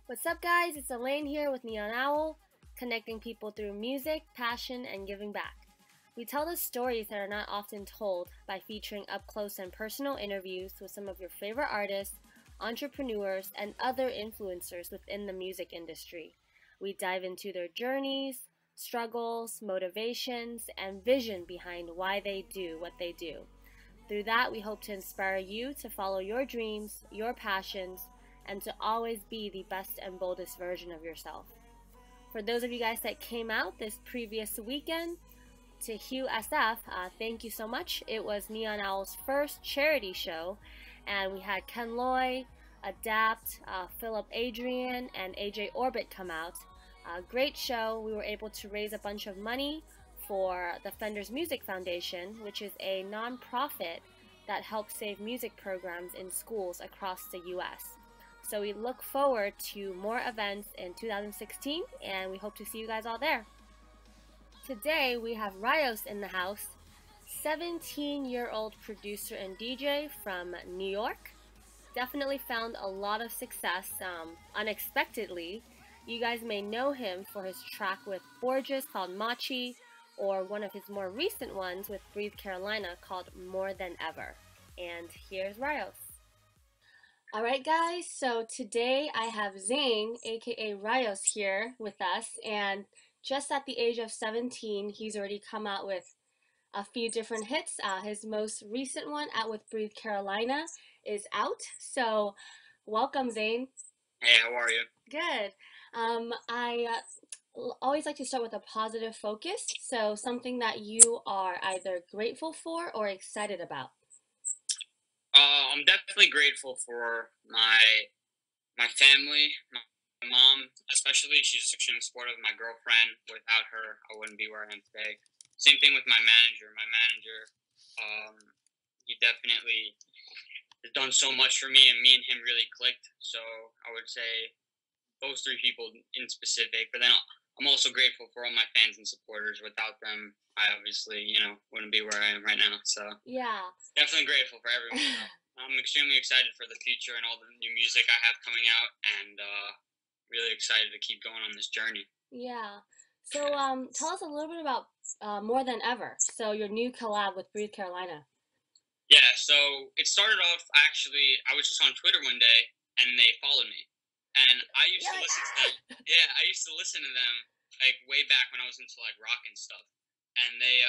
What's up, guys? It's Elaine here with Neon Owl, connecting people through music, passion, and giving back. We tell the stories that are not often told by featuring up-close and personal interviews with some of your favorite artists, entrepreneurs, and other influencers within the music industry. We dive into their journeys, struggles, motivations, and vision behind why they do what they do. Through that, we hope to inspire you to follow your dreams, your passions, and to always be the best and boldest version of yourself. For those of you guys that came out this previous weekend to Hugh SF, thank you so much. It was Neon Owl's first charity show, and we had Ken Loy, Adapt, Philip Adrian, and AJ Orbit come out. Great show. We were able to raise a bunch of money for the Fender's Music Foundation, which is a non-profit that helps save music programs in schools across the U.S. So we look forward to more events in 2016, and we hope to see you guys all there. Today we have Ryos in the house, 17-year-old producer and DJ from New York. Definitely found a lot of success unexpectedly. You guys may know him for his track with Bourjos called Machi, or one of his more recent ones with Breathe Carolina called More Than Ever. And here's Ryos. Alright guys, so today I have Zane, aka Ryos, here with us, and just at the age of 17, he's already come out with a few different hits. His most recent one, Out with Breathe Carolina, is out, so welcome Zane. Hey, how are you? Good. I always like to start with a positive focus, so something that you are either grateful for or excited about. I'm definitely grateful for my family, my mom, especially. She's extremely supportive. My girlfriend, without her, I wouldn't be where I am today. Same thing with my manager. He definitely has done so much for me, and him really clicked. So I would say those three people in specific. But then I'm also grateful for all my fans and supporters. Without them, I obviously, wouldn't be where I am right now. So yeah, definitely grateful for everyone. I'm extremely excited for the future and all the new music I have coming out, and really excited to keep going on this journey. Yeah. So tell us a little bit about More Than Ever. So your new collab with Breathe Carolina. Yeah, so it started off actually, I was just on Twitter one day and they followed me. And I used to listen to them. Yeah, I used to listen to them like way back when I was into like rock and stuff. And they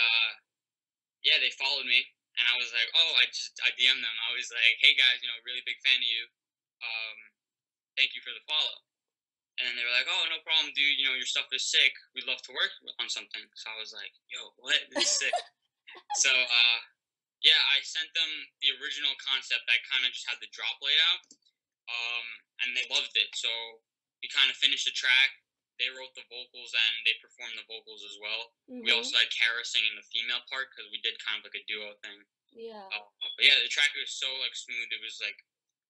followed me and I was like, "Oh, I DM'd them. I was like, "Hey guys, really big fan of you. Thank you for the follow." And then they were like, "Oh, no problem, dude. Your stuff is sick. We'd love to work on something." So I was like, "Yo, what? This is sick." So yeah, I sent them the original concept. I kind of just had the drop laid out, and they loved it. So we kind of finished the track. They wrote the vocals and they performed the vocals as well. Mm-hmm. We also had Kara singing the female part because we did kind of like a duo thing. Yeah. But yeah, the track was so like smooth. It was like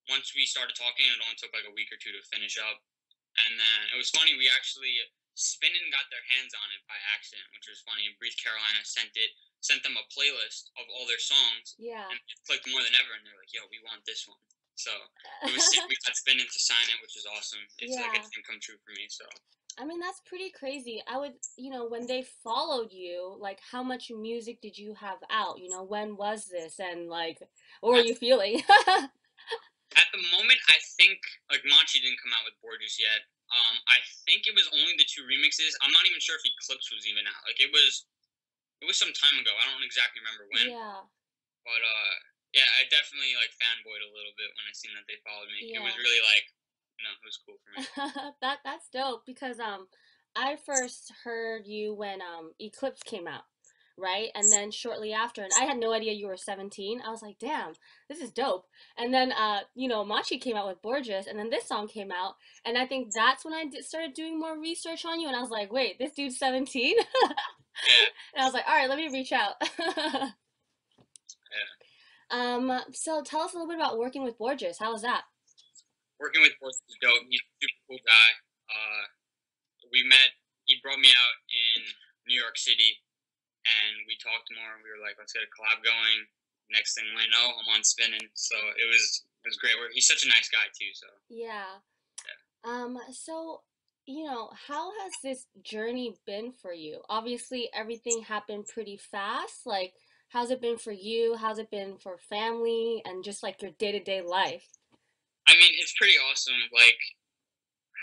once we started talking, it only took like a week or two to finish up. And then it was funny. We actually Spinnin' got their hands on it by accident, which was funny. Breathe Carolina sent them a playlist of all their songs. Yeah. And it clicked More Than Ever, and they're like, "Yo, we want this one." So it was sick. We got Spinnin' to sign it, which is awesome. It's like a dream come true for me. So. I mean, that's pretty crazy. I would, when they followed you, like, how much music did you have out? When was this? And, like, what were you feeling? At the moment, I think, like, Machi didn't come out with Bourjos yet. I think it was only the two remixes. I'm not even sure if Eclipse was even out. Like, it was some time ago. I don't exactly remember when. Yeah. But, yeah, I definitely, like, fanboyed a little bit when I seen that they followed me. Yeah. It was really, like, it was cool for me. That's dope because I first heard you when Eclipse came out, right? And then shortly after, and I had no idea you were 17. I was like, damn, this is dope. And then Machi came out with Borgeous, and then this song came out, and I think that's when I started doing more research on you, and I was like, wait, this dude's 17? Yeah. And I was like, all right, let me reach out. Yeah. So tell us a little bit about working with Bourjos. How was that? Working with Bourjos is dope. He's a super cool guy. We met. He brought me out in New York City, and we talked more. We were like, "Let's get a collab going." Next thing I know, I'm on Spinnin'. So it was great. He's such a nice guy too. So yeah. So, how has this journey been for you? Obviously, everything happened pretty fast. Like, how's it been for you? How's it been for family and just like your day-to-day life? I mean, it's pretty awesome, like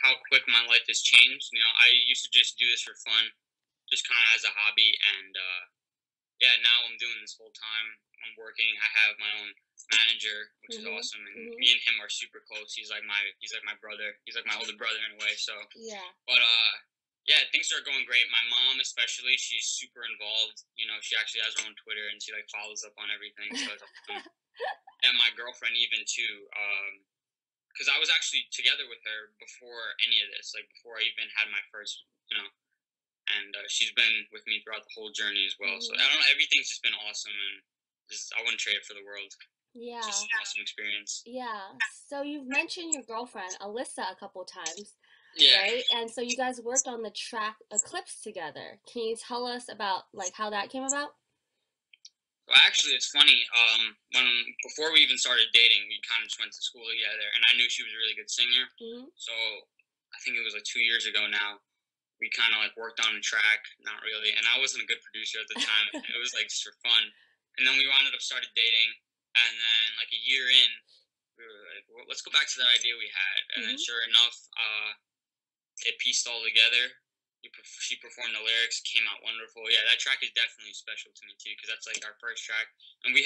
how quick my life has changed. I used to just do this for fun, just kind of as a hobby, and yeah, now I'm doing this full time. I'm working. I have my own manager, which is Mm-hmm. awesome, and Mm-hmm. me and him are super close. He's like my brother. He's like my older brother in a way. So, Yeah. but yeah, things are going great. My mom, especially, she's super involved. She actually has her own Twitter and she like follows up on everything. So it's awesome. And my girlfriend even too. Because I was actually together with her before any of this, like before I even had my first, you know, and she's been with me throughout the whole journey as well. So Mm-hmm. I don't know, everything's just been awesome, and I wouldn't trade it for the world. It's just Yeah. an awesome experience. Yeah. So you've mentioned your girlfriend, Alyssa, a couple times, Yeah. right? And so you guys worked on the track Eclipse together. Can you tell us about like how that came about? Well, actually, it's funny. When before we even started dating, we kind of just went to school together, and I knew she was a really good singer. Mm-hmm. So I think it was like 2 years ago now. We kind of like worked on a track, not really, and I wasn't a good producer at the time. It was like just for fun, and then we wound up started dating, and then like a year in, we were like, well, let's go back to that idea we had, and then Mm-hmm. sure enough, it pieced all together. She performed the lyrics, came out wonderful. Yeah, that track is definitely special to me too, because that's like our first track, and we're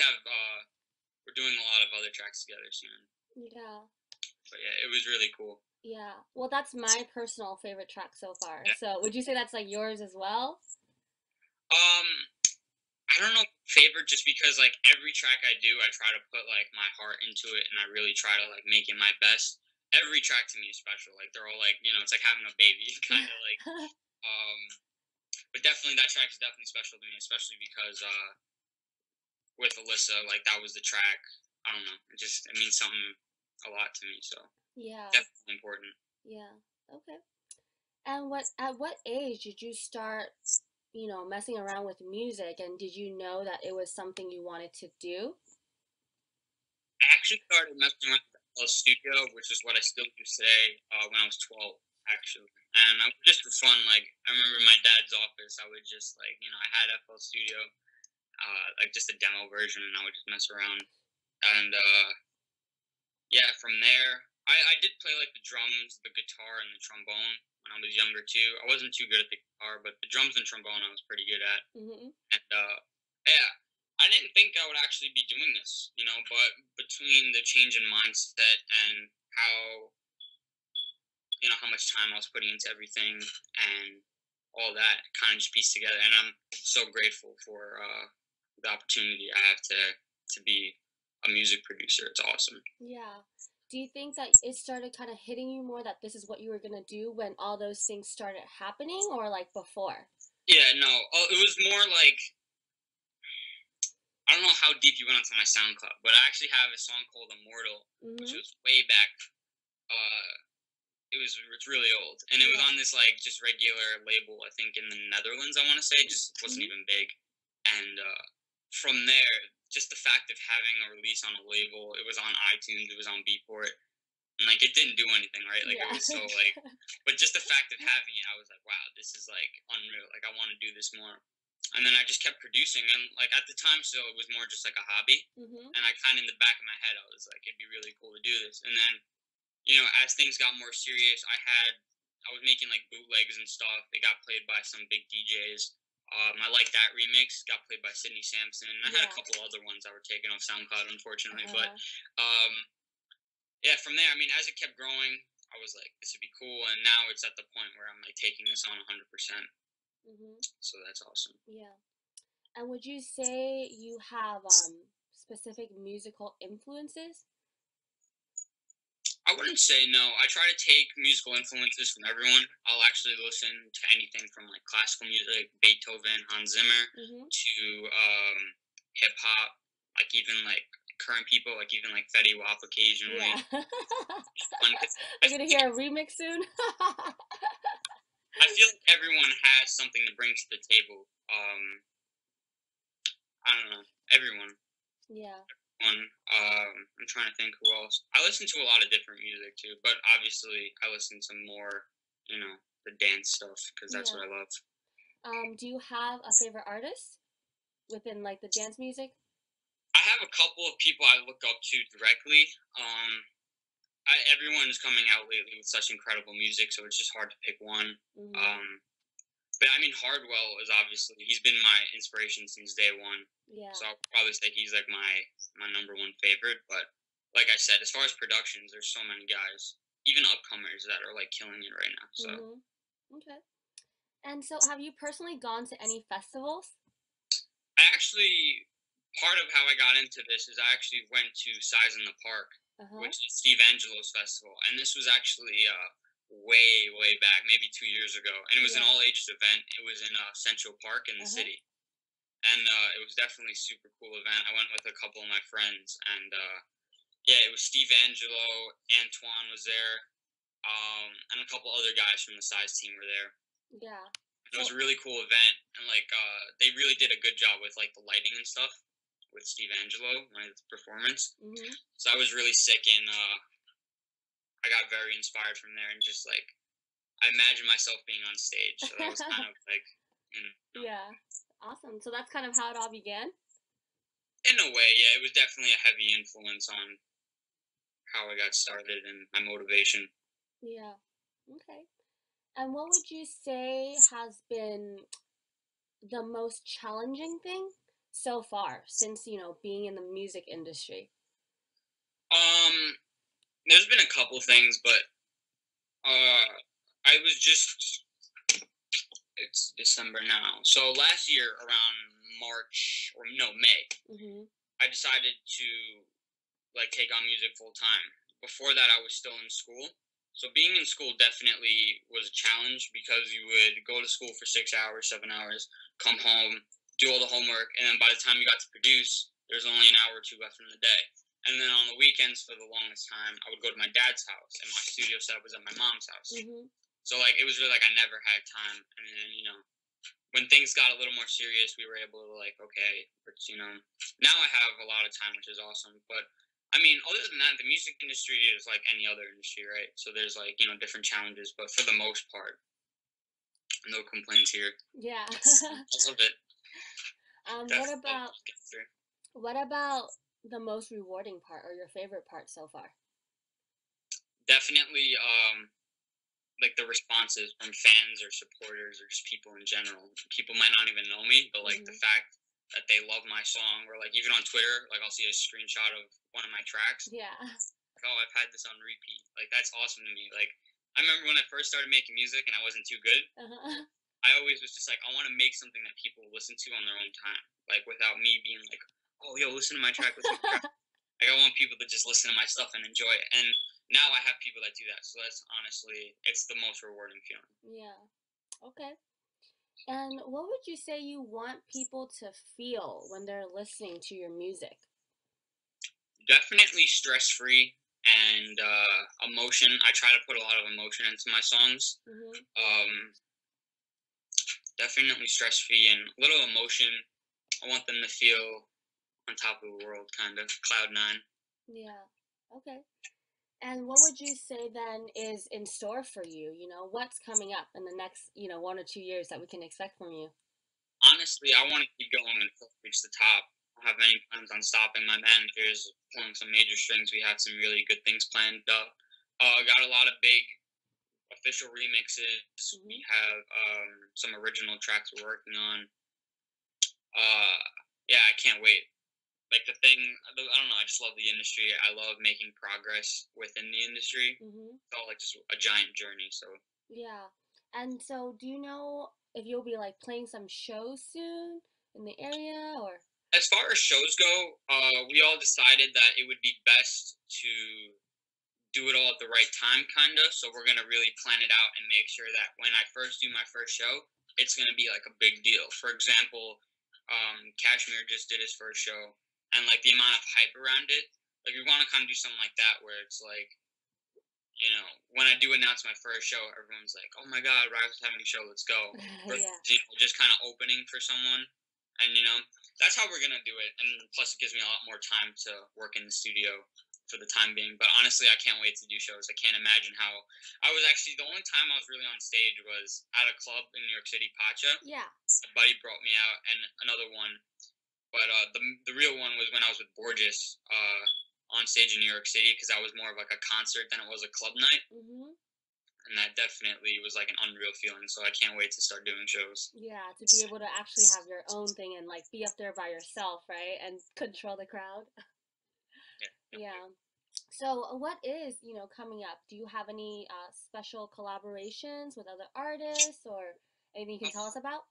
doing a lot of other tracks together soon. Yeah. But yeah, it was really cool. Yeah. Well, that's my personal favorite track so far. Yeah. So, would you say that's like yours as well? Um, I don't know favorite just because like every track I do, I try to put like my heart into it, and I really try to like make it my best. Every track to me is special. Like they're all like it's like having a baby, kind of like. Um, but definitely that track is definitely special to me, especially because with Alyssa, like that was the track. I don't know. It means something a lot to me. So Yeah. definitely important. Yeah. Okay. And at what age did you start, messing around with music and did you know that it was something you wanted to do? I actually started messing around with FL Studio, which is what I still use today. When I was 12, actually, and just for fun. Like I remember in my dad's office, I would just I had FL Studio, like just a demo version, and I would just mess around. And yeah, from there, I did play like the drums, the guitar, and the trombone when I was younger too. I wasn't too good at the guitar, but the drums and trombone I was pretty good at. Hmm. And yeah, I didn't think I would actually be doing this, but between the change in mindset and how how much time I was putting into everything and all that kind of just pieced together, and I'm so grateful for the opportunity I have to be a music producer. It's awesome. Yeah. Do you think that it started kind of hitting you more that this is what you were gonna do when all those things started happening or like before? Yeah, no, it was more like I don't know how deep you went onto my SoundCloud, but I actually have a song called "Immortal," which Mm-hmm. was way back. Uh, it's really old, and it was Yeah. on this like just regular label. I think in the Netherlands. I want to say just wasn't Mm-hmm. even big, and from there, just the fact of having a release on a label, it was on iTunes, it was on Beatport, and like it didn't do anything, right? Like it Yeah. was so like, but just the fact of having it, I was like, wow, this is like unreal. Like I want to do this more. And then I just kept producing, and like at the time, still it was more just like a hobby. Mm-hmm. And I kind of in the back of my head, I was like, it'd be really cool to do this. And then as things got more serious, I was making like bootlegs and stuff. They got played by some big DJs. I Like That remix got played by Sydney Sampson. I had a Yeah. couple other ones that were taken off SoundCloud, unfortunately. But Uh-huh. um, yeah, from there, I mean, as it kept growing, I was like, this would be cool. And now it's at the point where I'm like taking this on 100%. Mm-hmm. So that's awesome. Yeah. And would you say you have specific musical influences? I wouldn't say no. I try to take musical influences from everyone. I'll actually listen to anything from like classical music, Beethoven, Hans Zimmer, Mm-hmm. to hip hop, like even like current people, like even like Fetty Wap occasionally. Yeah. Fun 'cause I We're gonna think hear a remix soon. I feel like everyone has something to bring to the table. I don't know, everyone. Yeah. one. I'm trying to think who else. I listen to a lot of different music too, but obviously I listen to more, the dance stuff because that's Yeah. what I love. Do you have a favorite artist within like the dance music? I have a couple of people I look up to directly. Um, everyone's coming out lately with such incredible music, so it's just hard to pick one. Hmm. Um, but I mean, Hardwell is obviously he's been my inspiration since day one. Yeah. So I'll probably say he's like my number one favorite. But like I said, as far as productions, there's so many guys, even upcomers that are like killing it right now. So Hmm. Okay. And so, have you personally gone to any festivals? I actually part of how I got into this is I actually went to Size in the Park, Uh huh. which is Steve Angelo's festival, and this was actually way back, maybe 2 years ago, and it was an Yeah. all ages event. It was in Central Park in the Uh huh. city, and it was definitely a super cool event. I went with a couple of my friends, and yeah, it was Steve Angelo, Antoine was there, and a couple other guys from the Size team were there. Yeah. It was So. a really cool event, and like they really did a good job with like the lighting and stuff with Steve Angelo, my performance. Hmm. So I was really sick, and I got very inspired from there, and just like I imagined myself being on stage. So that was kind of like, you know, Yeah. Awesome. So that's kind of how it all began. in a way, yeah, it was definitely a heavy influence on how I got started and my motivation. Yeah. Okay. And what would you say has been the most challenging thing so far since, being in the music industry? Um, there's been a couple things, but uh, I was just it's December now. So last year around March or no May, Hmm. I decided to like take on music full time. Before that, I was still in school. So being in school definitely was a challenge because you would go to school for 6 hours, 7 hours, come home, do all the homework, and then by the time you got to produce, there's only an hour or two left in the day. And then on the weekends, for the longest time, I would go to my dad's house, and my studio setup was at my mom's house. Hmm. So like it was really like I never had time. And then when things got a little more serious, we were able to like okay, now I have a lot of time, which is awesome. But I mean, other than that, the music industry is like any other industry, right? So there's like different challenges, but for the most part, no complaints here. Yeah. I love it. What Definitely love about to get through. what about the most rewarding part or your favorite part so far? Definitely, like the responses from fans or supporters or just people in general. People might not even know me, but like the Hmm. fact that they love my song, or like even on Twitter, like I'll see a screenshot of one of my tracks. Yeah. Like, oh, I've had this on repeat. Like that's awesome to me. Like I remember when I first started making music and I wasn't too good. Uh-huh. I always was just like, I want to make something that people listen to on their own time, like without me being like, oh, yo, listen to my track, listen to my track. Like I want people to just listen to my stuff and enjoy it. And now I have people that do that. So that's honestly, it's the most rewarding feeling. Yeah. Okay. And what would you say you want people to feel when they're listening to your music? Definitely stress free and emotion. I try to put a lot of emotion into my songs. Hmm. Um, Definitely stress free and a little emotion. I want them to feel on top of the world, kind of cloud nine. Yeah. Okay. And what would you say then is in store for you? What's coming up in the next, 1 or 2 years that we can expect from you? Honestly, I want to keep going until I reach the top. I don't have any plans on stopping. My manager's pulling some major strings. We have some really good things planned up. Got a lot of big official remixes. Hmm. We have some original tracks we're working on. Uh, yeah, I can't wait. Like I don't know. I just love the industry. I love making progress within the industry. Hmm. It's all like just a giant journey. So Yeah. And so, do you know if you'll be like playing some shows soon in the area or? as far as shows go, we all decided that it would be best to do it all at the right time, kind of. So we're gonna really plan it out and make sure that when I first do my first show, it's gonna be like a big deal. For example, Kashmir just did his first show, and like the amount of hype around it, like we want to kind of do something like that where it's like when I do announce my first show, everyone's like, "Oh my God, Ryos is having a show, let's go!" Yeah. Versus, just kind of opening for someone, and that's how we're gonna do it. And plus, it gives me a lot more time to work in the studio for the time being. But honestly, I can't wait to do shows. I can't imagine how. I was actually the only time I was really on stage was at a club in New York City, Pacha. Yeah. A buddy brought me out, and another one. But the real one was when I was with Bourjos on stage in New York City, because that was more of like a concert than it was a club night. Mhm. And that definitely was like an unreal feeling. So I can't wait to start doing shows. Yeah, to be able to actually have your own thing and like be up there by yourself, right? And control the crowd. Yeah. Yeah. So, what is, coming up? Do you have any special collaborations with other artists or anything you can tell us about?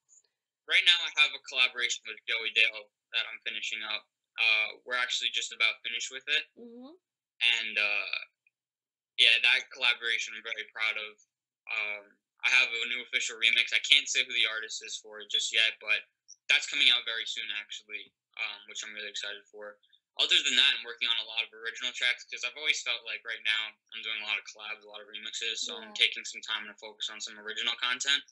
Right now, I have a collaboration with Joey Dale that I'm finishing up. We're actually just about finished with it, Mhm. and yeah, that collaboration I'm very proud of. I have a new official remix. I can't say who the artist is for it just yet, but that's coming out very soon, actually, which I'm really excited for. Other than that, I'm working on a lot of original tracks because I've always felt like right now I'm doing a lot of collabs, a lot of remixes, so I'm Yeah. taking some time to focus on some original content.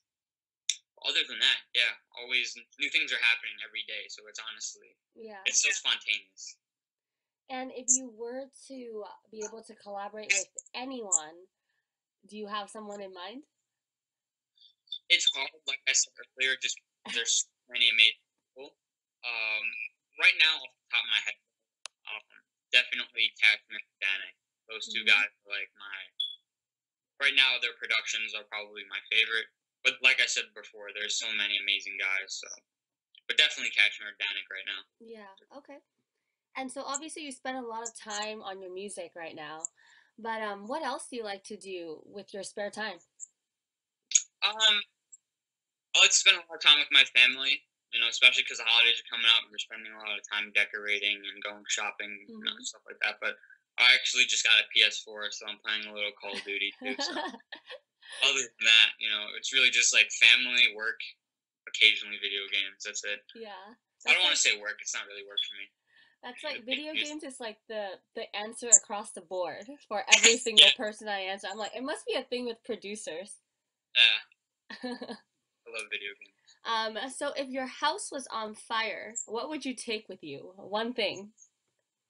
Other than that, yeah, always new things are happening every day, so it's honestly Yeah. it's so spontaneous. And if you were to be able to collaborate with anyone, do you have someone in mind? It's hard, like I said earlier, just because there's so many amazing people. Um, right now, off the top of my head, definitely Cashmere and Danik. Those two Mhm. guys are like my. Right now, their productions are probably my favorite. But like I said before, there's so many amazing guys. So, but definitely Cashmere and Danik right now. Yeah. Okay. And so obviously you spend a lot of time on your music right now. But what else do you like to do with your spare time? Um, I like to spend a lot of time with my family. You know, especially because the holidays are coming up. We're spending a lot of time decorating and going shopping, Mhm. stuff like that. But I actually just got a PS4, so I'm playing a little Call of Duty too. So other than that, it's really just like family, work, occasionally video games. That's it. Yeah. I That's don't want like to say work. It's not really work for me. that's It's like video music. games is like the answer across the board for every single Yeah, person I answer. I'm like, it must be a thing with producers. yeah. I love video games. So if your house was on fire, what would you take with you? One thing.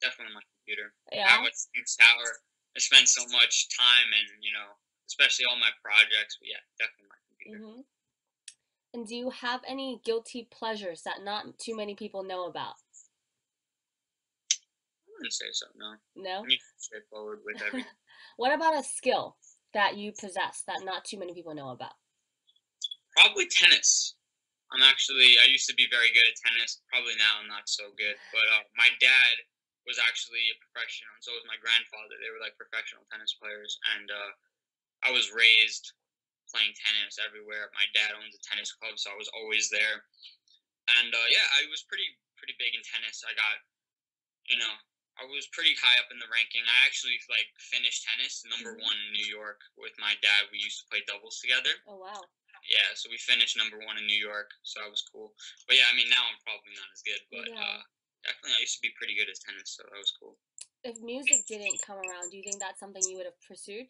Definitely my computer. I have Yeah? a huge tower. I spend so much time and especially all my projects. But yeah, definitely my computer. Hmm. And do you have any guilty pleasures that not too many people know about? I wouldn't say so. No, No? I'm usually straightforward with everything. What about a skill that you possess that not too many people know about? Probably tennis. I used to be very good at tennis. Probably now I'm not so good. But my dad was actually a professional, and so was my grandfather. They were like professional tennis players, and I was raised playing tennis everywhere. My dad owns a tennis club, so I was always there. And yeah, I was pretty big in tennis. You know, I was pretty high up in the ranking. I actually like finished tennis number Hmm. one in New York with my dad. We used to play doubles together. Oh, wow. Yeah, so we finished number one in New York, so that was cool. But yeah, I mean now I'm probably not as good, but Yeah. definitely I used to be pretty good at tennis, so that was cool. If music didn't come around, do you think that's something you would have pursued?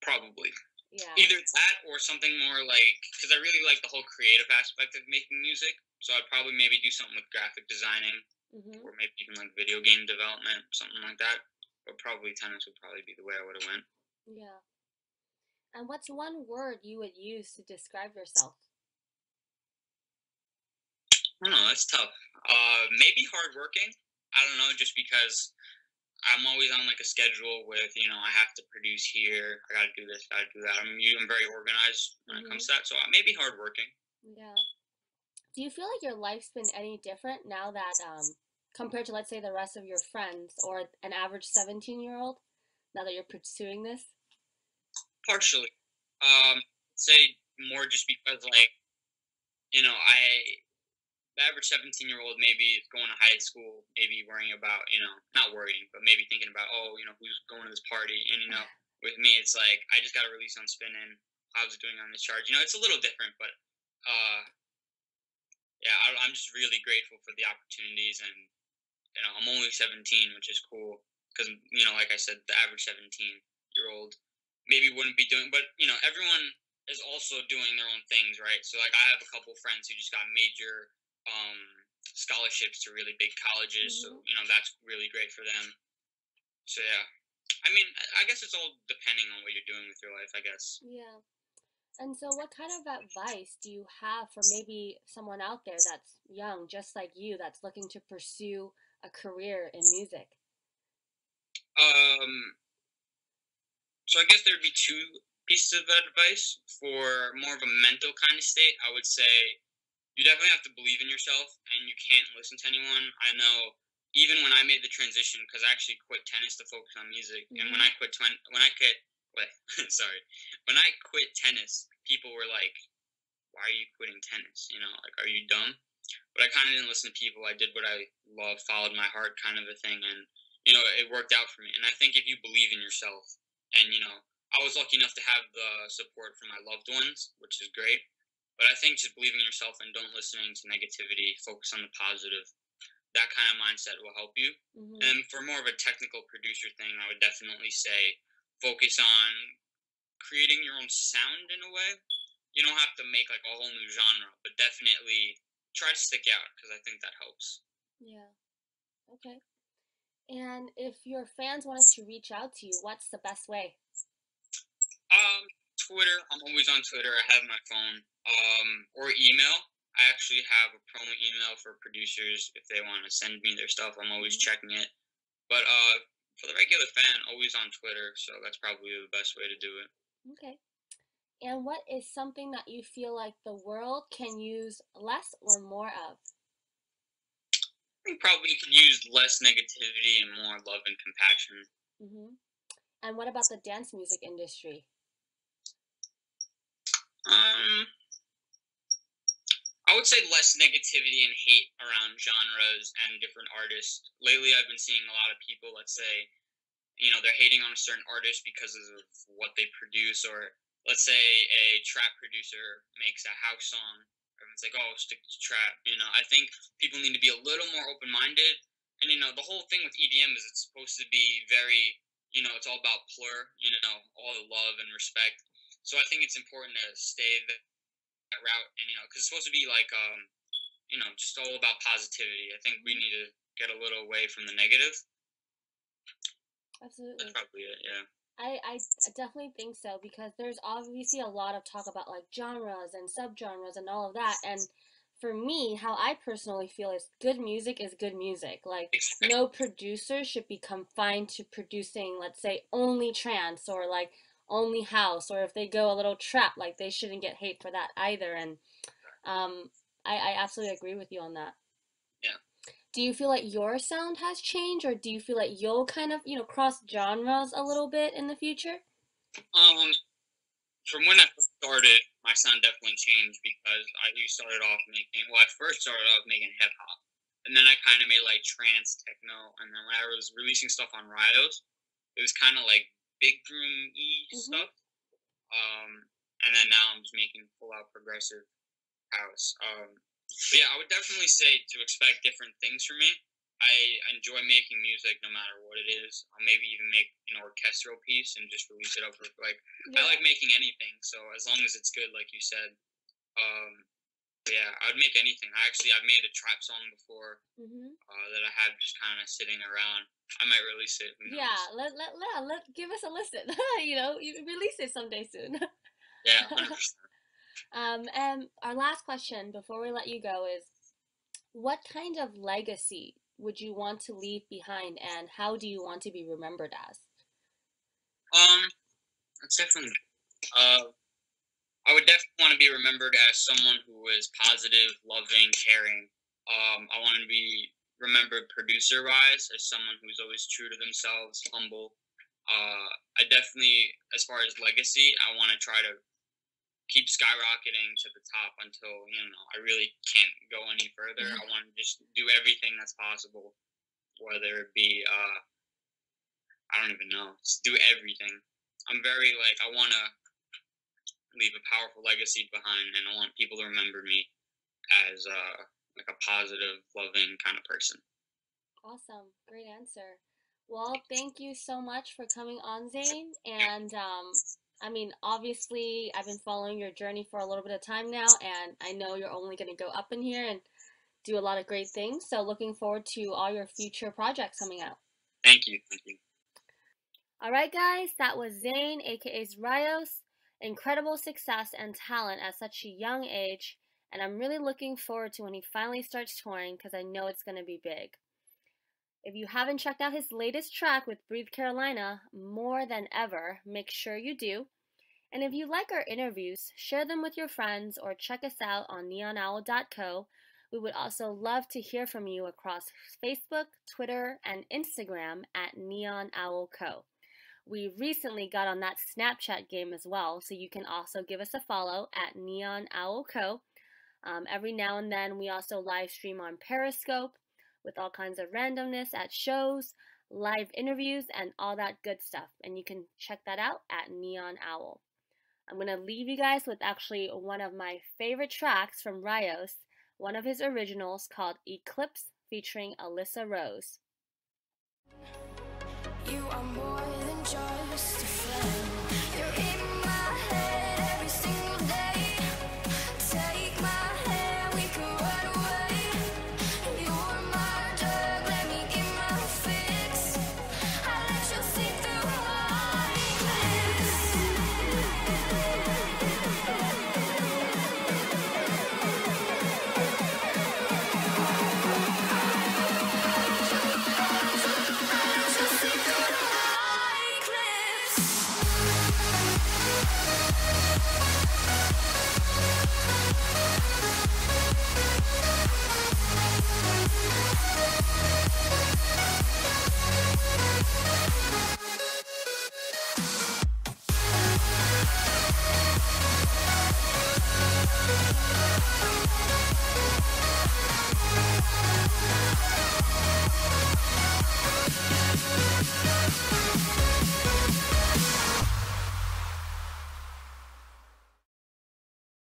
Probably Yeah. either that or something more like because I really like the whole creative aspect of making music. So I'd probably maybe do something with graphic designing Hmm. or maybe even like video game development, something like that. But probably tennis would probably be the way I would have went. Yeah. And what's one word you would use to describe yourself? I don't know, that's tough. Maybe hardworking. I don't know, just because I'm always on like a schedule with, I have to produce here. I got to do this, got to do that. I'm very organized when it Hmm. comes to that. So maybe hardworking. Yeah. Do you feel like your life's been any different now that, compared to, let's say, the rest of your friends or an average 17-year-old, now that you're pursuing this? Partially. Say more just because like, the average 17-year-old maybe is going to high school, maybe worrying about, not worrying, but maybe thinking about, oh, who's going to this party. And, with me, it's like, I just got a release on Spinning. How's it doing on this charge? It's a little different, but uh, yeah, I'm just really grateful for the opportunities. And, I'm only 17, which is cool. Because, like I said, the average 17-year-old maybe wouldn't be doing, but, everyone is also doing their own things, right? So, like, I have a couple friends who just got major um, scholarships to really big colleges. So Hmm. that's really great for them. So yeah, I mean, I guess it's all depending on what you're doing with your life. I guess. Yeah. And so, what kind of advice do you have for maybe someone out there that's young, just like you, that's looking to pursue a career in music? Um, so I guess there'd be two pieces of advice for more of a mental kind of state. I would say you definitely have to believe in yourself, and you can't listen to anyone. I know even when I made the transition, because I actually quit tennis to focus on music, and when Hmm. I wait, sorry, when I quit tennis, people were like, "Why are you quitting tennis? Like, are you dumb?" But I kind of didn't listen to people. I did what I love, followed my heart, kind of a thing, and it worked out for me. And I think if you believe in yourself, and I was lucky enough to have the support from my loved ones, which is great. But I think just believing in yourself and don't listening to negativity, focus on the positive. That kind of mindset will help you. Hmm. And for more of a technical producer thing, I would definitely say focus on creating your own sound in a way. You don't have to make like a whole new genre, but definitely try to stick out because I think that helps. Yeah. Okay. And if your fans wanted to reach out to you, what's the best way? Um, Twitter. I'm always on Twitter. I have my phone. Or email. I actually have a promo email for producers if they want to send me their stuff. I'm always Hmm. checking it. But for the regular fan, always on Twitter. So that's probably the best way to do it. Okay. And what is something that you feel like the world can use less or more of? I think probably you could use less negativity and more love and compassion. Hmm. And what about the dance music industry? Um, I would say less negativity and hate around genres and different artists. Lately, I've been seeing a lot of people, let's say, they're hating on a certain artist because of what they produce, or let's say a trap producer makes a house song. Everyone's like, oh, stick to trap. I think people need to be a little more open minded. And, the whole thing with EDM is it's supposed to be very, it's all about all the love and respect. So I think it's important to stay that route and, because it's supposed to be like, just all about positivity. I think we Hmm. need to get a little away from the negative. That's Absolutely. probably it, yeah. I definitely think so because there's obviously a lot of talk about like genres and subgenres and all of that. And for me, how I personally feel is good music is good music. Like, no producer should be confined to producing, let's say, only trance or like only house, or if they go a little trap, like they shouldn't get hate for that either. And um, I absolutely agree with you on that. Yeah. Do you feel like your sound has changed, or do you feel like you'll kind of, cross genres a little bit in the future? Um, from when I first started, my sound definitely changed because I first started off making hip hop, and then I kind of made like trance, techno, and then when I was releasing stuff on Ryos, it was kind of like big room y Hmm. stuff. And then now I'm just making full out progressive house. But yeah, I would definitely say to expect different things from me. I enjoy making music no matter what it is. I'll maybe even make an orchestral piece and just release it up with like I Yeah. like making anything. So as long as it's good, like you said, um, yeah, I would make anything. I've made a trap song before Hmm. that I have just kind of sitting around. I might release it. Who Yeah. knows? Let give us a listen. You release it someday soon. Yeah, 100%. And our last question before we let you go is, what kind of legacy would you want to leave behind, and how do you want to be remembered as? Um, that's definitely. Uh, I would definitely want to be remembered as someone who was positive, loving, caring. I want to be remembered producer wise as someone who's always true to themselves, humble. I definitely, as far as legacy, I want to try to keep skyrocketing to the top until I really can't go any further. I want to just do everything that's possible, whether it be I don't even know, just do everything. I'm very like I want to leave a powerful legacy behind, and I want people to remember me as like a positive, loving kind of person. Awesome. Great answer. Well, thank you so much for coming on, Zane. And I mean, obviously, I've been following your journey for a little bit of time now, and I know you're only going to go up in here. And do a lot of great things. So looking forward to all your future projects coming out. Thank you. Thank you. All right, guys, that was Zane, aka Ryos. Incredible success and talent at such a young age, and I'm really looking forward to when he finally starts touring because I know it's going to be big. If you haven't checked out his latest track with Breathe Carolina, More Than Ever, make sure you do. And if you like our interviews, share them with your friends or check us out on neonowl.co. We would also love to hear from you across Facebook, Twitter, and Instagram at Neon Owl Co. We recently got on that Snapchat game as well, so you can also give us a follow at Neon Owl Co. Every now and then we also live stream on Periscope with all kinds of randomness at shows, live interviews, and all that good stuff. And you can check that out at Neon Owl. I'm going to leave you guys with actually one of my favorite tracks from Ryos, one of his originals called Eclipse featuring Alyssa Rose. You are more than just a friend. You're in my head every single day. Take my hand, we can run away. You're my drug, let me get my fix. I let you see through my